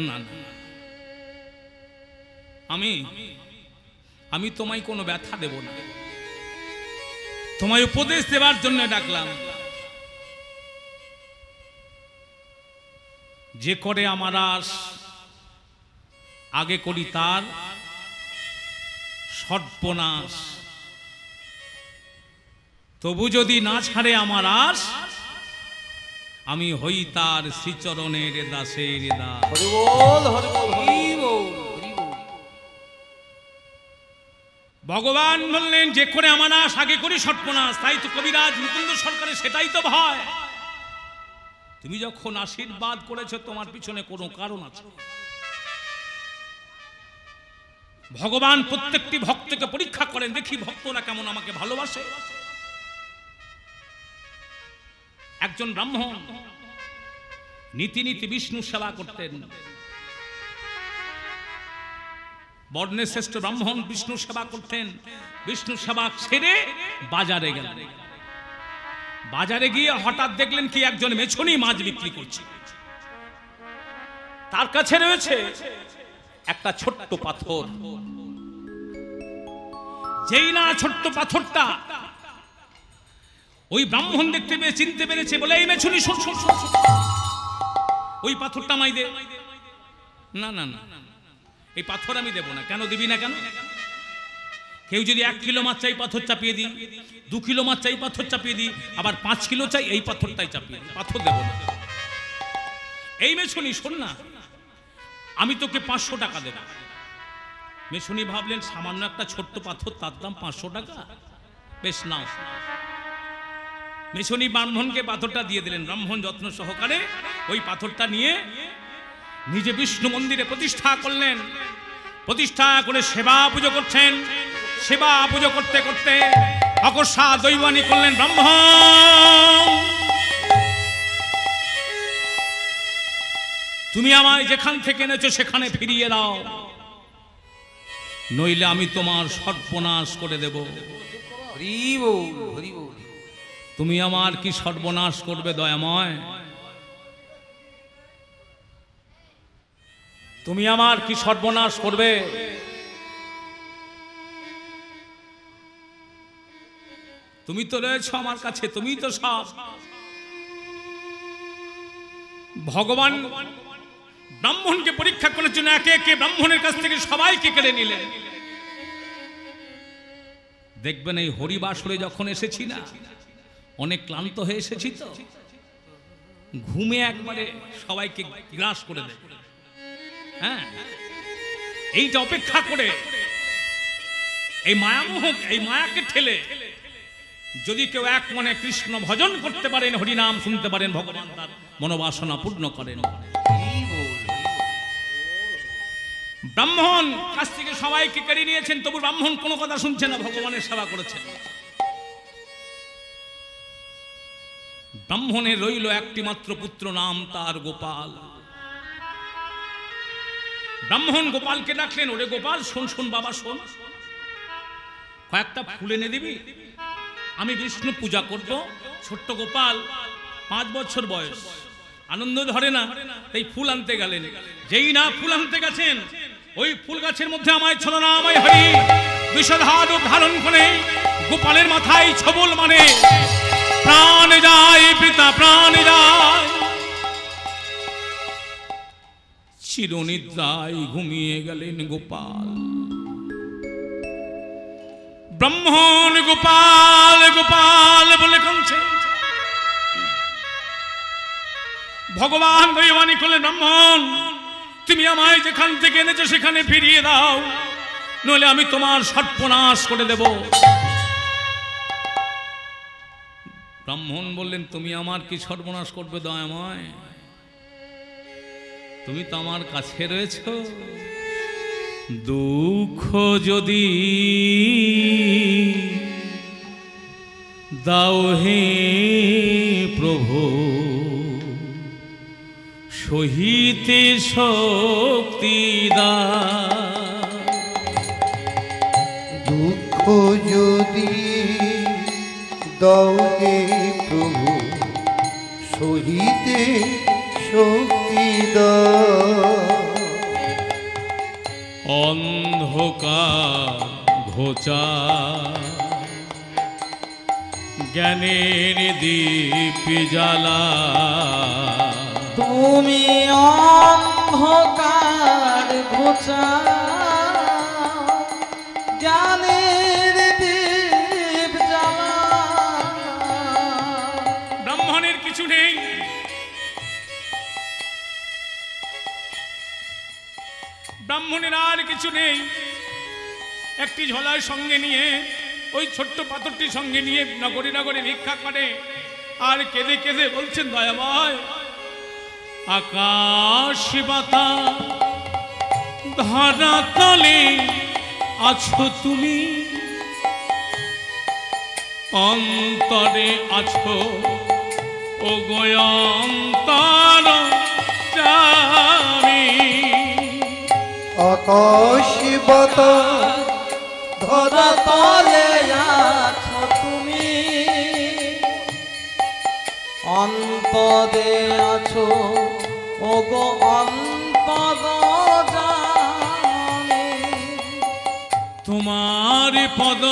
না না, আমি তোমায় কোনো ব্যথা দেব না, তোমায় উপদেশ দেবার জন্য ডাকলাম। যে করে আমার আশ আগে করি তার সর্বনাশ, তবু যদি না ছাড়ে আমার আশ আমি হই তার শ্রীচরণের দাসের দাস। হরি বল, হরি বল, হরি বল, হরি বল। ভগবান বললেন যে করে আমার আশ আগে করি সর্বনাশ, তাই তো কবিরাজ মুকুন্দ সরকারের সেটাই তো ভয়। তুমি যখন আশীর্বাদ করেছো তোমার পিছনে কোনো কারণ আছে। ভগবান প্রত্যেকটি ভক্তকে পরীক্ষা করেন, দেখি ভক্তরা কেমন আমাকে ভালোবাসে। একজন ব্রাহ্মণ নীতি নীতি বিষ্ণু সেবা করতেন, বর্ণের শ্রেষ্ঠ ব্রাহ্মণ বিষ্ণু সেবা করতেন। বিষ্ণু সেবা ছেড়ে বাজারে গেলেন। বাজারে গিয়ে হঠাৎ দেখলেন কি একজন মেছুনি মাছ বিক্রি করছে। তার কাছে রয়েছে একটা ছোট্ট পাথর। যেই না ছোট্ট পাথরটা ওই ব্রাহ্মণ দেখতে পেয়ে চিনতে পেরেছে, বলে এই মেছুনি শোন শোন শোন, ওই পাথরটা মাই দে। না না না, এই পাথর আমি দেব না। কেন দিবি না? কেন? কেউ যদি 1 কিলো মাছ চাই পাথর চাপিয়ে দিই, 2 কিলো মাছ চাই পাথর চাপিয়ে দিই, আবার 5 কিলো চাই এই পাথরটাই চাপিয়ে দিই, পাথর দেব না। এই মেছুনি শোন না, আমি তোকে 500 টাকা দেব। মেছুনি ভাবলেন সামান্য একটা ছোট্ট পাথর, তার দাম 500 টাকা, বেশ নাও। মেছুনি ব্রাহ্মণকে পাথরটা দিয়ে দিলেন। ব্রাহ্মণ যত্ন সহকারে ওই পাথরটা নিয়ে নিজে বিষ্ণু মন্দিরে প্রতিষ্ঠা করলেন। প্রতিষ্ঠা করে সেবা পুজো করছেন। সেবা পুজো করতে করতে অকস্মাৎ দৈবানি করলেন, ব্রাহ্মণ তুমি আমায় যেখান থেকে এনেছো সেখানে ফিরিয়ে দাও, নইলে আমি তোমার সর্বনাশ করে দেব। হরি বল, হরি বল। তুমি আমার কি সর্বনাশ করবে দয়াময়? তুমি আমার কি সর্বনাশ করবে? তুমি তো রয়েছ আমার কাছে, তুমি তো সব। ভগবান ব্রাহ্মণকে পরীক্ষা করার জন্য একে একে ব্রাহ্মণের কাছ থেকে সবাইকে কেড়ে নিলেন। দেখবেন এই হরিবাসরে যখন এসেছি না, অনেক ক্লান্ত হয়ে এসেছি, তো ঘুমে একবারে সবাইকে গ্রাস করে দেয়। হ্যাঁ, এইটা অপেক্ষা করে এই মায়ামোহ, এই মায়াকে ঠেলে যদি কেউ এক মনে কৃষ্ণ ভজন করতে পারেন, হরিনাম শুনতে পারেন, ভগবান তার মনোবাসনা পূর্ণ করেন। ব্রাহ্মণ কাছ থেকে সবাইকে কেড়ে নিয়েছেন, তবু ব্রাহ্মণ কোনো কথা শুনছে না, ভগবানের সেবা করেছেন। ব্রাহ্মণের রইল একটি মাত্র পুত্র, নাম তার গোপাল। ব্রাহ্মণ গোপালকে ডাকলেন, ওরে গোপাল শোন শোন বাবা শোন, কয়েকটা ফুল এনে দিবি, আমি বিষ্ণু পূজা করব। ছোট্ট গোপাল 5 বছর বয়স, আনন্দ ধরে না, তাই ফুল আনতে গেলেন। যেই না ফুল আনতে গেছেন, ওই ফুল গাছের মধ্যে আমায় ছলনা আমায় হরি বিষধার রূপ ধারণ করে গোপালের মাথায় ছবল মানে, প্রাণ যায় পিতা প্রাণ যায়, চিরনিদ্রায় ঘুমিয়ে গেলেন গোপাল। ব্রাহ্মণ গোপাল গোপাল বলে কাঁদছে। ভগবান দৈবানি করলেন, ব্রাহ্মণ তুমি আমায় যেখান থেকে এনেছো সেখানে ফিরিয়ে দাও, নইলে আমি তোমার সর্বনাশ করে দেব। ব্রাহ্মণ বললেন, তুমি আমার কি সর্বনাশ করবে দয়াময়? তুমি তো আমার কাছে রয়েছ, দুঃখ যদি দাও হে প্রভু, সহিতে শক্তি দাও। দুঃখ যদি দাও হে প্রভু, সহিতে শক্তি দাও। অন্ধকার ঘোচা জ্ঞানের দীপ জ্বালা তুমি অন্ধকার ঘোচা জ্ঞানের দীপ জ্বালা। ব্রাহ্মণের কিছু নেই, ব্রাহ্মণের আর কিছু নেই। একটি ঝোলার সঙ্গে নিয়ে ওই ছোট্ট পাথরটি সঙ্গে নিয়ে নগরে নগরে ভিক্ষা করে আর কেঁদে কেঁদে বলছেন, দয়াময় আকাশ বাতাস ধরা তলে আছো তুমি, অন্তরে আছো ও গোয়ন্তর জামি। আকাশ বাতাস ধরা তলে আছো তুমি, অন্তরে আছো ও গো অন্তর জানি। তোমার পদ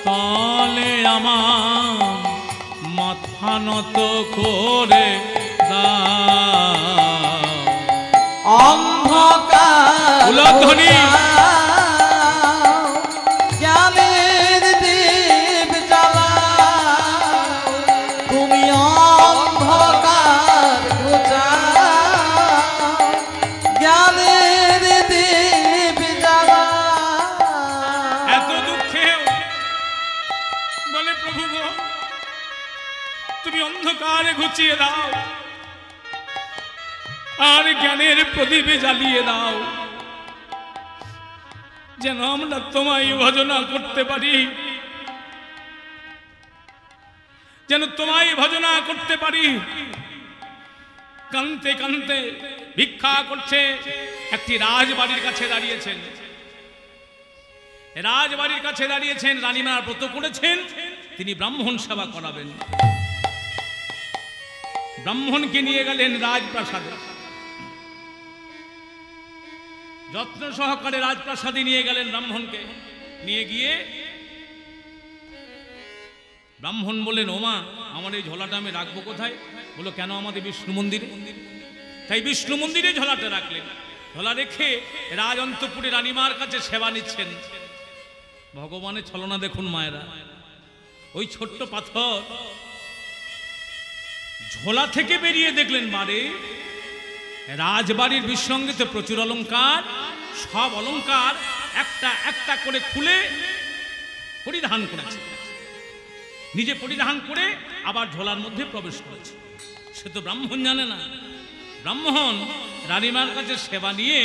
তলে আমার মাথা নত করে দাও। অন্ধকার উলধ্বনি। জ্ঞানের দীপ জ্বালা, তুমি অন্ধকার ঘোচা জ্ঞানের দীপ জ্বালা। এত দুঃখেও বলে, প্রভু গো তুমি অন্ধকারে ঘুচিয়ে দাও আর জ্ঞানের প্রদীপে জ্বালিয়ে দাও, যেন আমরা তোমায় ভজনা করতে পারি, যেন তোমায় ভজনা করতে পারি। কানতে কানতে ভিক্ষা করছে, একটি রাজবাড়ির কাছে দাঁড়িয়েছেন, রাজবাড়ির কাছে দাঁড়িয়েছেন, রানীমার ব্রত করেছেন, তিনি ব্রাহ্মণ সেবা করাবেন। ব্রাহ্মণকে নিয়ে গেলেন রাজপ্রাসাদে, যত্ন সহকারে রাজপ্রাসাদে নিয়ে গেলেন ব্রাহ্মণকে। নিয়ে গিয়ে ব্রাহ্মণ বললেন, ওমা আমার এই ঝোলাটা আমি রাখবো কোথায়? বলো, কেন আমাদের বিষ্ণু মন্দিরে। তাই বিষ্ণু মন্দিরে ঝোলাটা রাখলেন। ঝোলা রেখে রাজ অন্তঃপুরে রানীমার কাছে সেবা নিচ্ছেন। ভগবানের ছলনা দেখুন মায়েরা, ওই ছোট্ট পাথর ঝোলা থেকে বেরিয়ে দেখলেন বারে রাজবাড়ির বিসঙ্গিতে প্রচুর অলংকার, সব অলংকার একটা একটা করে খুলে পরিধান করেছে, নিজে পরিধান করে আবার ঝোলার মধ্যে প্রবেশ করেছে। সে তো ব্রাহ্মণ জানে না। ব্রাহ্মণ রানীমার কাছে সেবা নিয়ে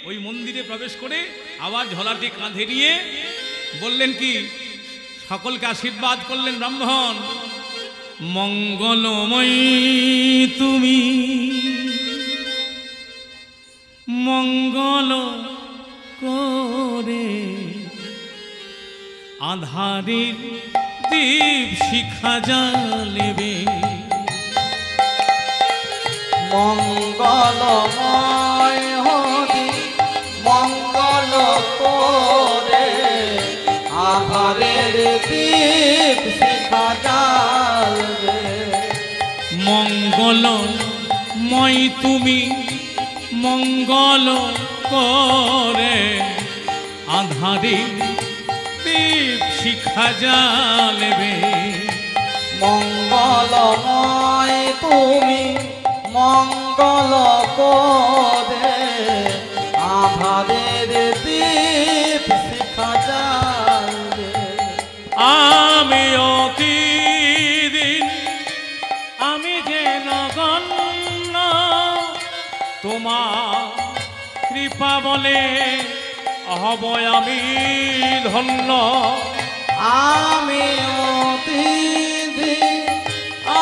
ওই মন্দিরে প্রবেশ করে আবার ঝোলাটি কাঁধে নিয়ে বললেন কি, সকলকে আশীর্বাদ করলেন ব্রাহ্মণ, মঙ্গলময়ী তুমি, মঙ্গল করে আধারের দীপ শিখা জ্বালেবে। মঙ্গলময় হরি মঙ্গল করে আধারের দীপ শিখা জ্বালবে। মঙ্গলময় তুমি, মঙ্গল করে আধারের দীপ শিখা জ্বালবে। মঙ্গলময় তুমি, মঙ্গল করে আধারের দীপ শিখা জ্বালবে। আমি অতিদিন আমি যে নগণ্য, তোমার কৃপা বলে হব আমি ধন্য। আমি অতিথি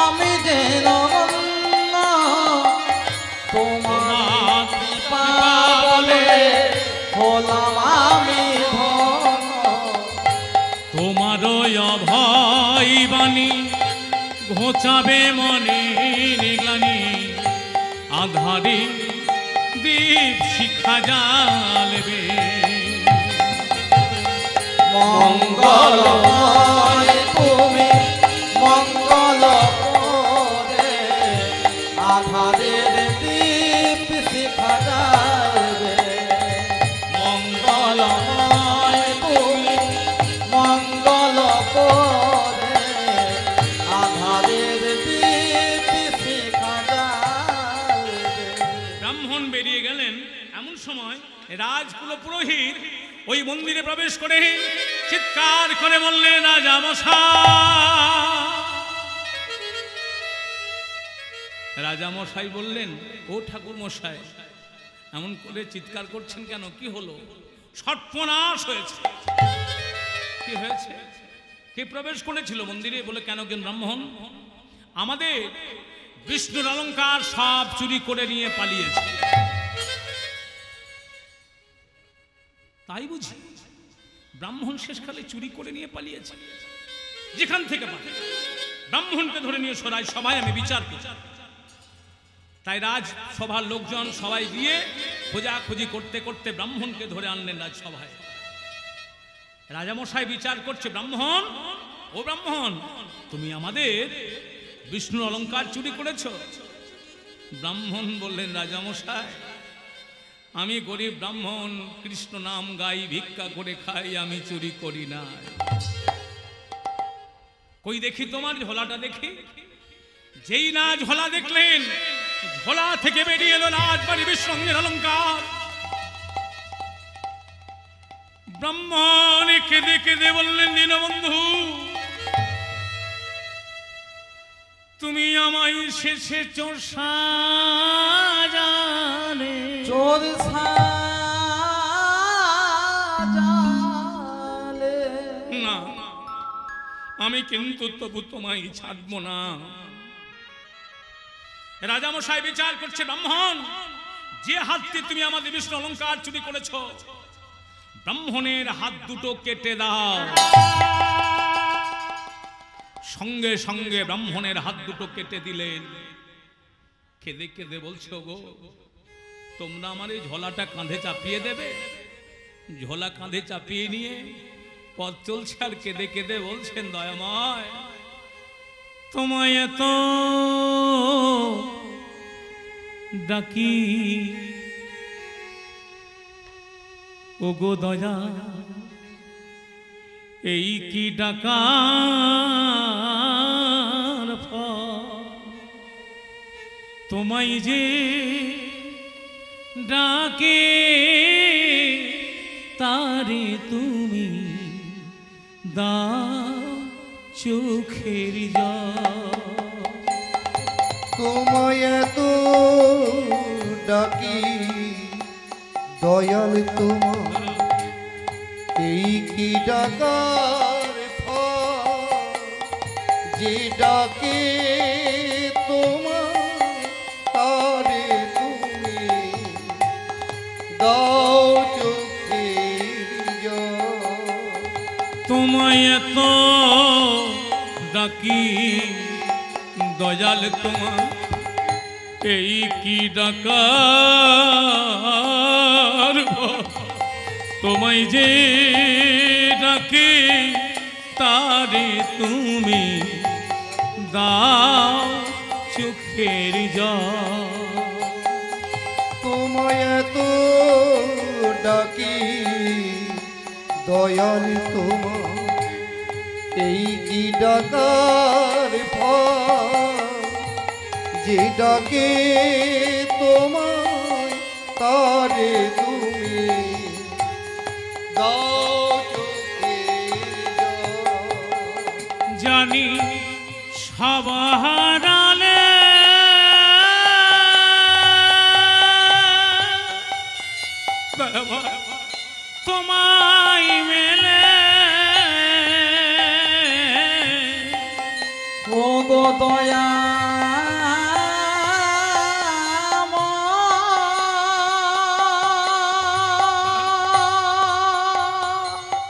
আমি যে নগণ্য, তোমার কৃপা বলে হলাম আমি ধন্য। তোমারই অভয় বাণী ঘোচাবে মনের গ্লানি, আধারে দীপ শিখা জ্বালবে। মঙ্গলময় তুমি মঙ্গল করে আধারের দীপ শিখা জ্বালবে। মঙ্গলময় তুমি মঙ্গল করে আধারের দীপ শিখা জ্বালবে। ব্রাহ্মণ বেরিয়ে গেলেন। এমন সময় রাজকুল পুরোহিত ওই মন্দিরে প্রবেশ করে চিৎকার করে বললেন, রাজা মশাই। রাজা মশাই বললেন, ও ঠাকুর মশাই, এমন করে চিৎকার করছেন কেন? কি হলো? সর্বনাশ হয়েছে। কি হয়েছে? কে প্রবেশ করেছিল মন্দিরে? বলে, কেন কেন ব্রাহ্মণ? আমাদের বিষ্ণুর অলংকার সব চুরি করে নিয়ে পালিয়েছে। তাই বুঝি? ব্রাহ্মণ শেষকালে চুরি করে নিয়ে পালিয়েছে? যেখান থেকে পারে ব্রাহ্মণকে ধরে নিয়ে সরাই সবাই আমি বিচার করি। তাই রাজ সভার লোকজন সবাই গিয়ে খোঁজাখুঁজি করতে করতে ব্রাহ্মণকে ধরে আনলেন রাজসভায়। রাজামশাই বিচার করছে, ব্রাহ্মণ, ও ব্রাহ্মণ, তুমি আমাদের বিষ্ণু অলংকার চুরি করেছ? ব্রাহ্মণ বললেন, রাজামশাই, আমি গরিব ব্রাহ্মণ, কৃষ্ণ নাম গাই, ভিক্ষা করে খাই, আমি চুরি করি না। কই দেখি তোমার ঝোলাটা দেখি। যেই না ঝোলা দেখলেন, ঝোলা থেকে বেরিয়ে এলো রাজবাড়ি বিষ্ণুর অলংকার। ব্রাহ্মণ কেঁদে কেঁদে বললেন, দীনবন্ধু, তুমি আমায় শেষে চোর সাজালে। চোর সাজালে। না, আমি কিন্তু তবু তোমায় ছাড়ব না। রাজামশাই বিচার করছে, ব্রাহ্মণ, যে হাত দিয়ে তুমি আমাদের বিষ্ণু অলংকার চুরি করেছ, ব্রাহ্মণের হাত দুটো কেটে দাও। সঙ্গে সঙ্গে ব্রাহ্মণের হাত দুটো কেটে দিলেন। কেঁদে কেঁদে বলছো, গো, তোমরা আমার এই ঝোলাটা কাঁধে চাপিয়ে দেবে? ঝোলা কাঁধে চাপিয়ে নিয়ে পথ চলছে আর কেঁদে কেঁদে বলছেন, দয়াময়, তোমায় এত ডাকি, ও গো দয়া, এই কি ডাকার ফল? তোমায় যে ডাকে তারে তুমি দাও চোখের জল। তোমায় তো ডাকি দয়াল, তোমার এই কি ডাকার ফল? যে ডাকে তোমার তারে তুমি দাও চোখের জল। তোমায় এত ডাকি দয়াল, তোমার এই কি ডাকার ফল? তোমায় যে ডাকে তারে তুমি দাও চোখের জল। তোমায় তো ডাকি দয়াল, তোমার এই কি ডাকার ফল? যে ডাকে তোমায় তারে তুমি দাও চোখের জল। জানি সবারালে তোমায় মেলে, ও গো দয়া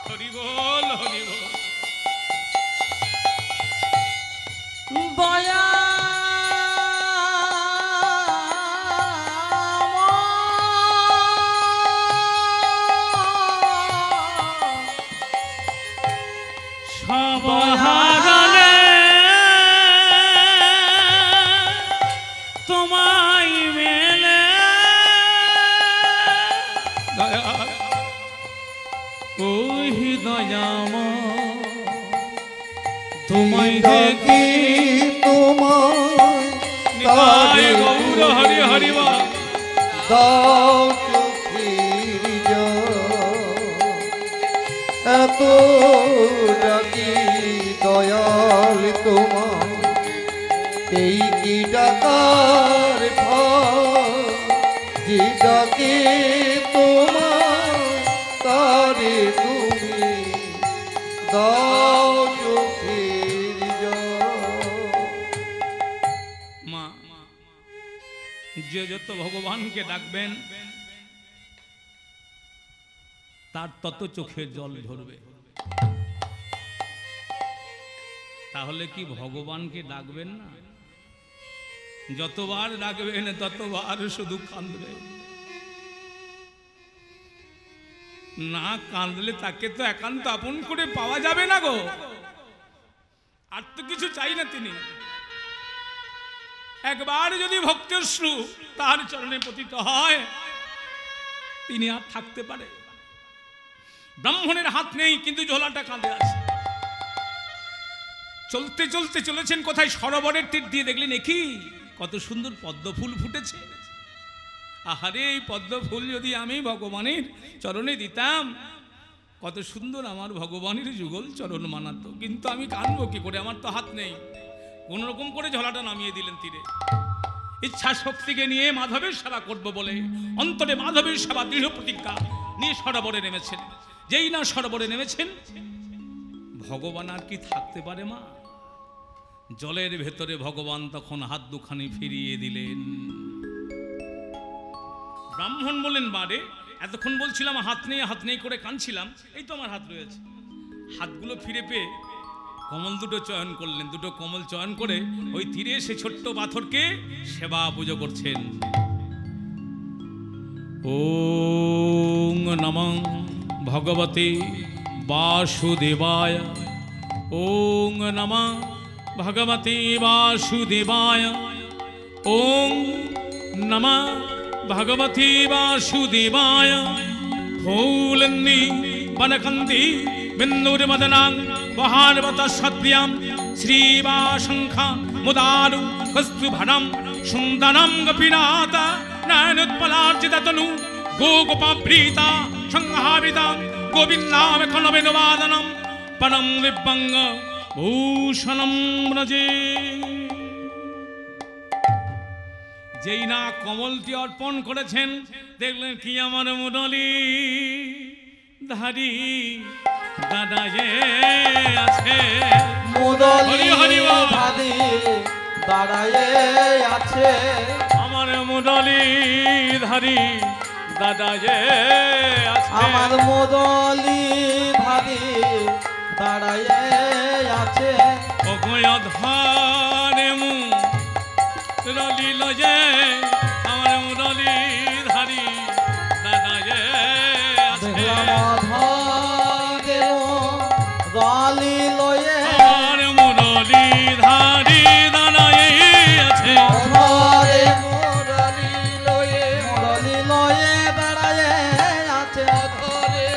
হরি বল, হরি বল। দয়া তোমায় মেলে ওই দয়াম তোমায় দেখি তোমায় নিতাই গৌর হরি হরি বল। দাও চোখের জল, এত ডাকি দয়াল তোমার, এই কি ডাকার ফল, যে ডাকে তোমার তারে তুমি দাও চোখের জল। মা, যে যত ভগবানকে ডাকবেন তার তত চোখের জল ঝরবে। তাহলে কি ভগবানকে ডাকবেন না? যতবার ডাকবেন ততবার শুধু কাঁদবে। না কাঁদলে তাকে তো একান্ত আপন করে পাওয়া যাবে না গো। আর তো কিছু চাই না তিনি। একবার যদি ভক্তের তার চরণে পতিত হয়, তিনি আর থাকতে পারে। ব্রাহ্মণের হাত নেই, কিন্তু ঝোলাটা কাঁধে আছে। চলতে চলতে চলেছেন কোথায়, সরোবরের তীর দিয়ে দেখলেন কি কত সুন্দর পদ্ম ফুল ফুটেছে। আহারে, এই পদ্ম ফুল যদি আমি ভগবানের চরণে দিতাম, কত সুন্দর আমার ভগবানের যুগল চরণ মানাতো। কিন্তু আমি কানবো কি করে, আমার তো হাত নেই। কোন রকম করে ঝোলাটা নামিয়ে দিলেন তীরে। ইচ্ছা শক্তিকে নিয়ে মাধবের সেবা করব বলে অন্তরে মাধবের সেবা দৃঢ় প্রতিজ্ঞা নিয়ে সরোবরে নেমেছেন। যেই না সরোবরে নেমেছেন, ভগবান আর কি থাকতে পারে মা? জলের ভেতরে ভগবান তখন হাত দুখানি ফিরিয়ে দিলেন। ব্রাহ্মণ বলেন, বারে এতক্ষণ বলছিলাম হাত নেই করে কাঁদছিলাম, এই তো আমার হাত রয়েছে। হাতগুলো ফিরে পেয়ে কমল দুটো চয়ন করলেন। দুটো কমল চয়ন করে ওই তীরে সে ছোট্ট পাথরকে সেবা পুজো করছেন। ওং নমঃ ভগবতে বাসুদেবায়, ওং নমঃ ভগবতে বাসুদেবায়, ওং নমঃ ভগবতে বাসুদেবায়। ফুলন্নি বনকন্তি বিন্দুর্মদনাং বহার্বতা সদ্রিয়াম শ্রীবাশঙ্খা মুদারু কস্তুভরম সুন্দরম গোপীনাথ নয়নোৎপলার্চিততনু গোগোপাপ্রীতা সংহাবিতা গোবিন্দাম কলবেনুবাদনম পরম দিব্যঙ্গ ভূষণম ব্রজে। যেই না কমলটি অর্পণ করেছেন, দেখলেন কি আমার মুরলী ধারী দাদা যে আছে। মুরলী হরি বল। ধারী দাঁড়ায়ে আছে, আমার মুরলী ধারী দাদা যে আছে। আমার মুরলী ধারী দাঁড়ায়ে আছে। ধরে মুরলী লয়ে, আমার মুরলী ধারী দাদা যে আছে। গালি লয়ে আমার মুরলী ধারী দাদা আছে। ঘরে মুরলী লয়ে দাঁড়ায়ে আছে। ঘরে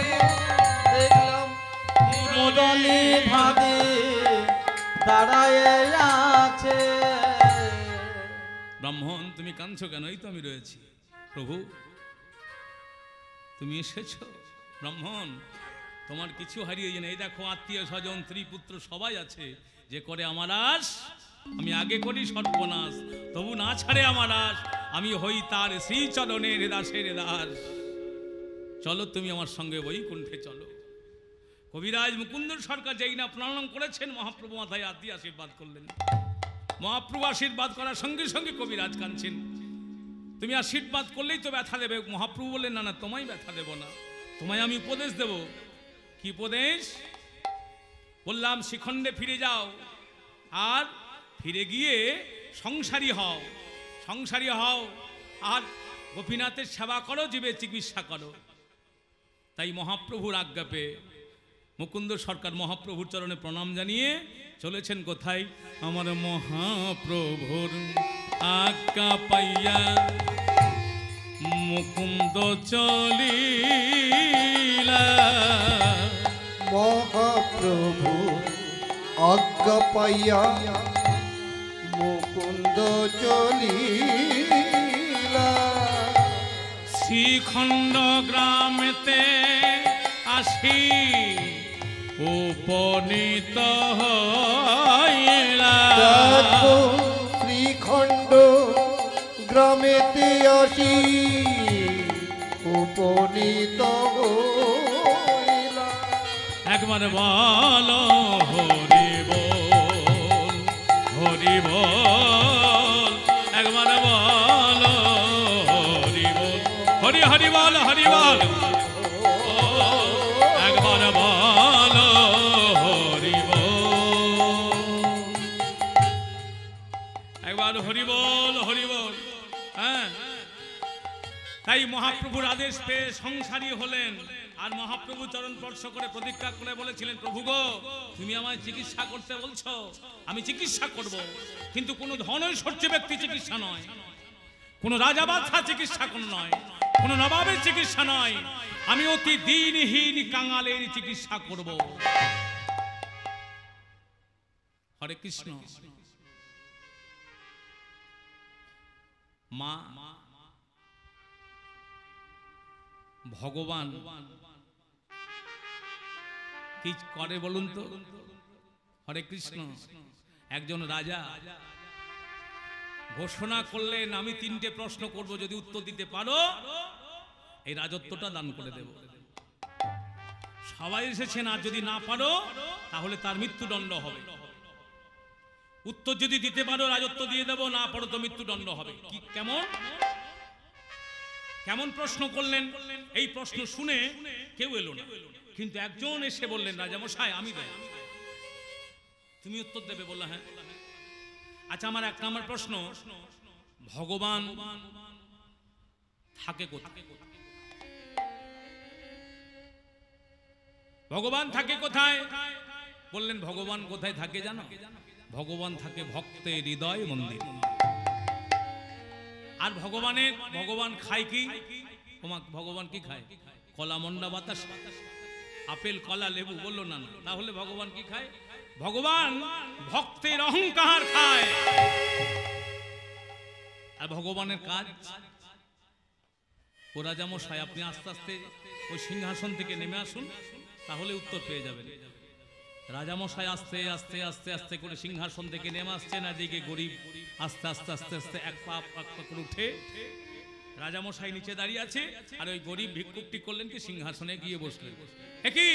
দেখলাম মুরলী ধারী দাঁড়ায়ে আছে। ব্রাহ্মণ, তুমি কাঁদছো কেন? এই তো আমি রয়েছি। প্রভু, তুমি এসেছো। ব্রাহ্মণ, তোমার কিছু হারিয়ে যায় না। এই দেখো, আত্মীয় স্বজন স্ত্রী পুত্র সবাই আছে। যে করে আমার আস, আমি আগে করি সর্বনাশ, তবু না ছাড়ে আমার আস। আমি হই তার শ্রীচরণের দাসের দাস। চলো তুমি আমার সঙ্গে বৈকুণ্ঠে চলো। কবিরাজ মুকুন্দর সরকার যেই না প্রণাম করেছেন, মহাপ্রভু মাথায় হাত দিয়ে আশীর্বাদ করলেন। মহাপ্রভু আশীর্বাদ করার সঙ্গে সঙ্গে কবিরাজ কাঁদছেন। তুমি আশীর্বাদ করলেই তো ব্যথা দেবে। মহাপ্রভু বললেন, না না, তোমায় ব্যথা দেব না, তোমায় আমি উপদেশ দেব। কি উপদেশ? বললাম শিখণ্ডে ফিরে যাও, আর ফিরে গিয়ে সংসারী হও। সংসারী হও আর গোপীনাথের সেবা করো, জীবের চিকিৎসা করো। তাই মহাপ্রভুর আজ্ঞা পেয়ে মুকুন্দ সরকার মহাপ্রভুর চরণে প্রণাম জানিয়ে চলেছেন কোথায়? আমার মহাপ্রভুর আজ্ঞা পাইয়া মুকুন্দ চলিলা মহাপ্রভু আজ্ঞা পাইয়া মুকুন্দ চলিলা শ্রীখণ্ড গ্রামেতে আসি উপনীত হইলা দেখো শ্রীখণ্ড গ্রামেতে আসি উপনীত হইলা একবার বল হরি বল হরি বল একবার বল হরি বল হরি হরি বল হরি বল একবার বল হরি বল একবার হরি বল হরি বল। হ্যাঁ, তাই মহাপ্রভুর আদেশ পেয়ে সংসারী হলেন আর মহাপ্রভু চরণ স্পর্শ করে প্রতিজ্ঞা করে বলেছিলেন, প্রভু গো তুমি আমায় চিকিৎসা করতে বলছো, আমি চিকিৎসা করব, কিন্তু কোনো ধনৈশ্বর্য ব্যক্তি চিকিৎসা নয়, কোনো রাজা বাদশা চিকিৎসা কোনো নয়, কোনো নবাবের চিকিৎসা নয়, আমি অতি দিনহীন কাঙালের চিকিৎসা করব। হরে কৃষ্ণ। মা ভগবান কি করে বলুন তো? হরে কৃষ্ণ। একজন রাজা ঘোষণা করলেন, আমি 3টে প্রশ্ন করব, যদি উত্তর দিতে পারো এই রাজত্বটা দান করে দেব। সবাই এসেছেন, আর যদি না পারো তাহলে তার মৃত্যুদণ্ড হবে। উত্তর যদি দিতে পারো রাজত্ব দিয়ে দেব, না পারো তো মৃত্যুদণ্ড হবে। কি কেমন কেমন প্রশ্ন করলেন? এই প্রশ্ন শুনে কেউ এলো না, কিন্তু একজন এসে বললেন, রাজামশাই আমি দেব, তুমি উত্তর দেবে? বললা হ্যাঁ। আচ্ছা, আমার 1 নম্বর প্রশ্ন, ভগবান থাকে কোথায়? ভগবান থাকে কোথায়? বললেন, ভগবান কোথায় থাকে জানো? ভগবান থাকে ভক্তের হৃদয় মন্দির। আর ভগবান খায় কি? ভগবান কি খায়? কলা, মন্ডা, বাতাস, আপেল, কলা, লেবু। বললো না, না, তাহলে ভগবান কি খায়? ভগবান ভক্তের অহংকার খায়। আর ভগবানের কাজ, ও রাজামশাই আপনি আস্তে আস্তে ওই সিংহাসন থেকে নেমে আসুন, তাহলে উত্তর পেয়ে যাবেন। রাজামশাই আস্তে আস্তে আস্তে আস্তে করে সিংহাসন থেকে নেমে আসছেন, আর দিকে গরিব আস্তে আস্তে আস্তে আস্তে এক পা করে উঠে রাজামশাই নিচে দাঁড়িয়ে আছে, আর ওই গরিব ভিক্ষুকটি করলেন কি, সিংহাসনে গিয়ে বসলেন। কি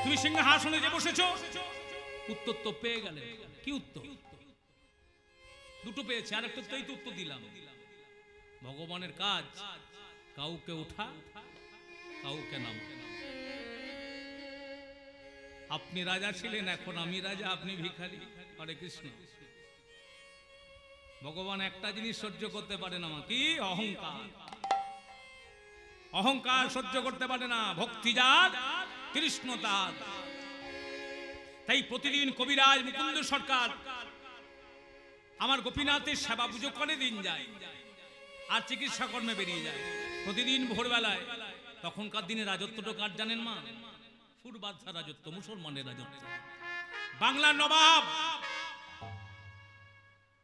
তুমি সিংহাসনে যে বসেছো? উত্তর তো পেয়ে গেলেন। কি উত্তর? 2টো পেয়েছে, আর একটা তো উত্তর দিলাম। ভগবানের কাজ কাউকে উঠা, কাউকে নাম। আপনি রাজা ছিলেন, এখন আমি রাজা, আপনি ভিখারি। হরে কৃষ্ণ। ভগবান একটা জিনিস সহ্য করতে পারে না, কি? অহংকার। অহংকার সহ্য করতে পারে না। ভক্তি যার, কৃষ্ণ তার। তাই প্রতিদিন কবিরাজ মুকুন্দ সরকার আমার গোপীনাথের সেবা পুজো করে দিন যায়, আর চিকিৎসা কর্মে বেরিয়ে যায় প্রতিদিন ভোরবেলায়। তখনকার দিনে রাজত্বটা কার জানেন মা? ফুর বাদশাহ রাজত্ব, মুসলমানের রাজত্ব। বাংলার নবাব,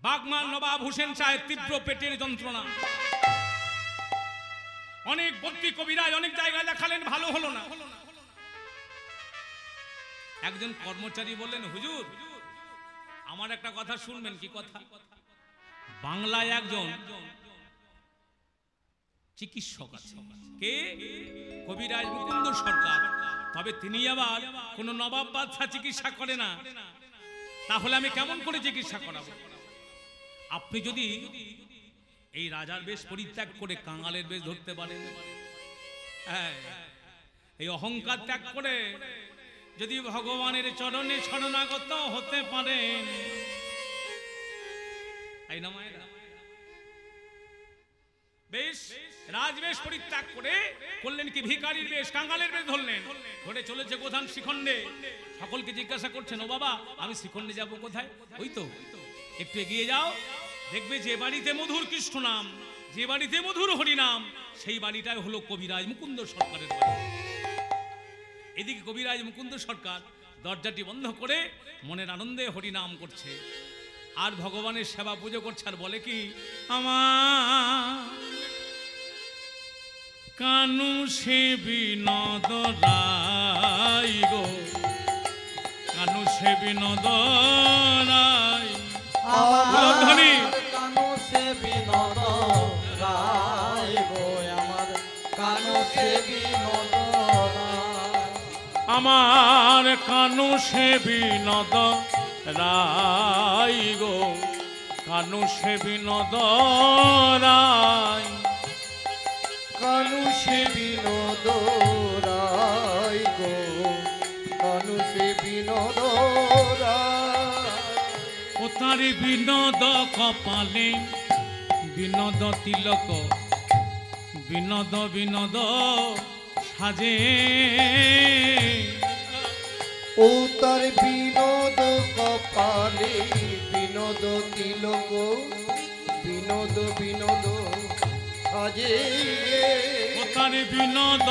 বাগমার নবাব হোসেন শাহের তীব্র পেটের যন্ত্রণা। অনেক বদ্রী কবিরাজ অনেক জায়গায় দেখালেন, ভালো হলো না। একজন কর্মচারী বললেন, হুজুর আমার একটা কথা শুনবেন। কি কথা? বাংলায় একজন চিকিৎসক আছে। কে? কবিরাজ মুকুন্দ সরকার। তবে তিনি আবার কোন নবাব বাদশা চিকিৎসা করে না। তাহলে আমি কেমন করে চিকিৎসা করাবো? আপনি যদি এই রাজার বেশ পরিত্যাগ করে কাঙালের বেশ ধরতে পারেন, হ্যাঁ, এই অহংকার ত্যাগ করে যদি ভগবানের চরণে শরণাগত হতে পারেন, তাই না মায়েরা? বেশ রাজবেশ পরিত্যাগ করে করলেন কি, ভিখারির বেশ, কাঙালের বেশ ধরলেন। ধরে চলেছে গোধান শ্রীখণ্ডে। সকলকে জিজ্ঞাসা করছেন, ও বাবা আমি শ্রীখণ্ডে যাব কোথায়? ওই তো একটু এগিয়ে যাও, দেখবে যে বাড়িতে মধুর কৃষ্ণ নাম, যে বাড়িতে মধুর হরিনাম, সেই বাড়িটাই হলো কবিরাজ মুকুন্দ সরকারের বাড়ি। এদিকে কবিরাজ মুকুন্দ সরকার দরজাটি বন্ধ করে মনের আনন্দে হরিনাম করছে আর ভগবানের সেবা পুজো করছে, আর বলে কি, আমার কানু সে বিনোদ রাই গো, কানু সে বিনোদ রাই। আমার ধ্বনি। কানু সে বিনোদ রায় গো, আমার কানু সে বিনোদ রায়। আমার কানু সে বিনোদ রাই গো, কানু সে বিনোদ রাই। কানু সে বিনোদ রায় গো, কানু সে বিনোদ রায়। ও তারি বিনোদ কপালে বিনোদ তিলক, বিনোদ বিনোদ সাজে। ও তার বিনোদ কপালে বিনোদ তিলক, বিনোদ বিনোদ সাজে। ও তারি বিনোদ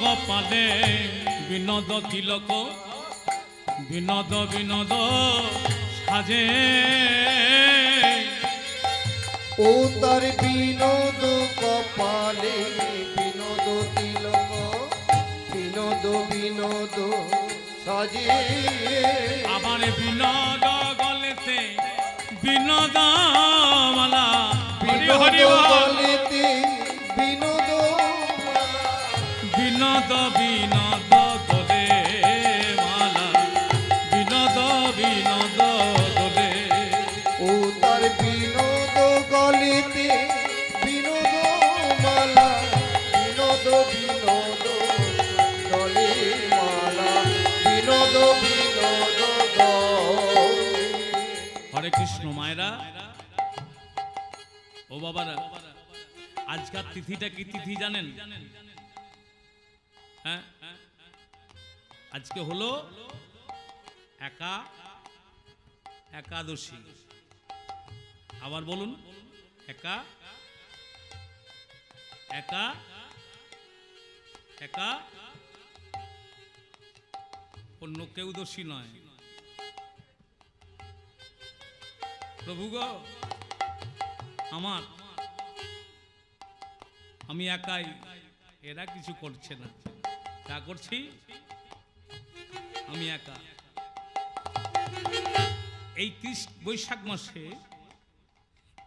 কপালে বিনোদ তিলক, বিনোদ বিনোদ সাজে। ও তার বিনোদ কপালে বিনোদ তিলক, বিনোদ বিনোদ সাজে। আবার বিনোদ গলেতে বিনোদ মালা, হরি বিনোদ হরি বল। গলেতে বিনোদ মালা, বিনোদ বিনোদ দোলে মালা, বিনোদ বিনোদ দোলে। ও তার বিনোদ গলেতে বিনোদ মালা, বিনোদ বিনোদ দলে মালা, বিনোদ বিনোদ দলে। হরে কৃষ্ণ। মায়েরা ও বাবারা, আজকাল তিথিটা কি তিথি জানেন? হ্যাঁ, আজকে হলো একাদশী। আবার বলুন, একা একা একা, অন্য কেউ দোষী নয়। প্রভু গো, আমি একাই, এরা কিছু করছে না, যা করছি আমি একা। এই বৈশাখ মাসে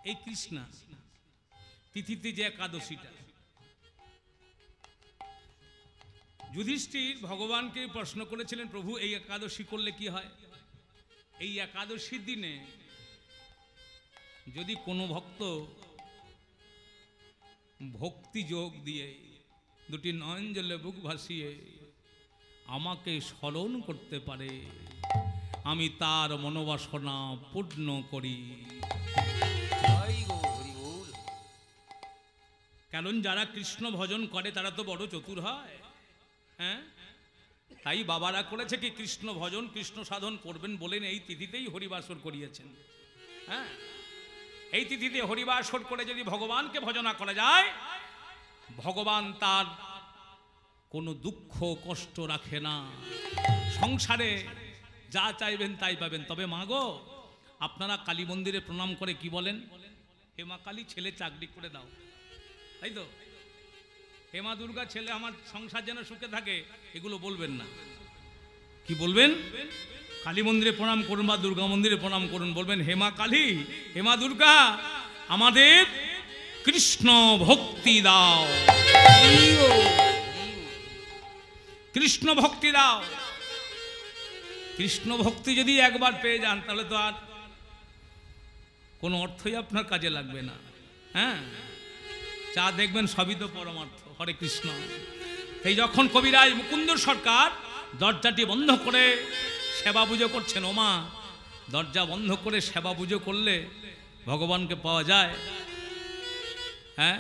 এই কৃষ্ণা তিথিতে যে একাদশীটা, যুধিষ্ঠির ভগবানকে প্রশ্ন করেছিলেন, প্রভু এই একাদশী করলে কি হয়? এই একাদশীর দিনে যদি কোনো ভক্ত ভক্তি যোগ দিয়ে দুটি নয়ন জলে বুক ভাসিয়ে আমাকে স্মরণ করতে পারে, আমি তার মনোবাসনা পূর্ণ করি। কারণ যারা কৃষ্ণ ভজন করে তারা তো বড় চতুর হয়। হ্যাঁ, তাই বাবারা করেছে কি, কৃষ্ণ ভজন কৃষ্ণ সাধন করবেন বলেন এই তিথিতেই হরিবাসর করিয়েছেন। হ্যাঁ, এই তিথিতে হরিবাসর করে যদি ভগবানকে ভজনা করা যায়, ভগবান তার কোনো দুঃখ কষ্ট রাখে না। সংসারে যা চাইবেন তাই পাবেন। তবে মা গো, আপনারা কালী মন্দিরে প্রণাম করে কি বলেন? হে মা কালী, ছেলে চাকরি করে দাও, তাই তো? হে মা দুর্গা, ছেলে আমার সংসার যেন সুখে থাকে, এগুলো বলবেন না। কি বলবেন? কালী মন্দিরে প্রণাম করুন বা দুর্গা মন্দিরে প্রণাম করুন, বলবেন হে মা কালী, হে মা দুর্গা, আমাদের কৃষ্ণ ভক্তি দাও, কৃষ্ণ ভক্তি দাও। কৃষ্ণ ভক্তি যদি একবার পেয়ে যান, তাহলে তো আর কোনো অর্থই আপনার কাজে লাগবে না। হ্যাঁ, যা দেখবেন সবই তো পরমার্থ। হরে কৃষ্ণ। এই যখন কবিরাজ মুকুন্দ সরকার দরজাটি বন্ধ করে সেবা পুজো করছেন, ওমা দরজা বন্ধ করে সেবা পুজো করলে ভগবানকে পাওয়া যায়। হ্যাঁ,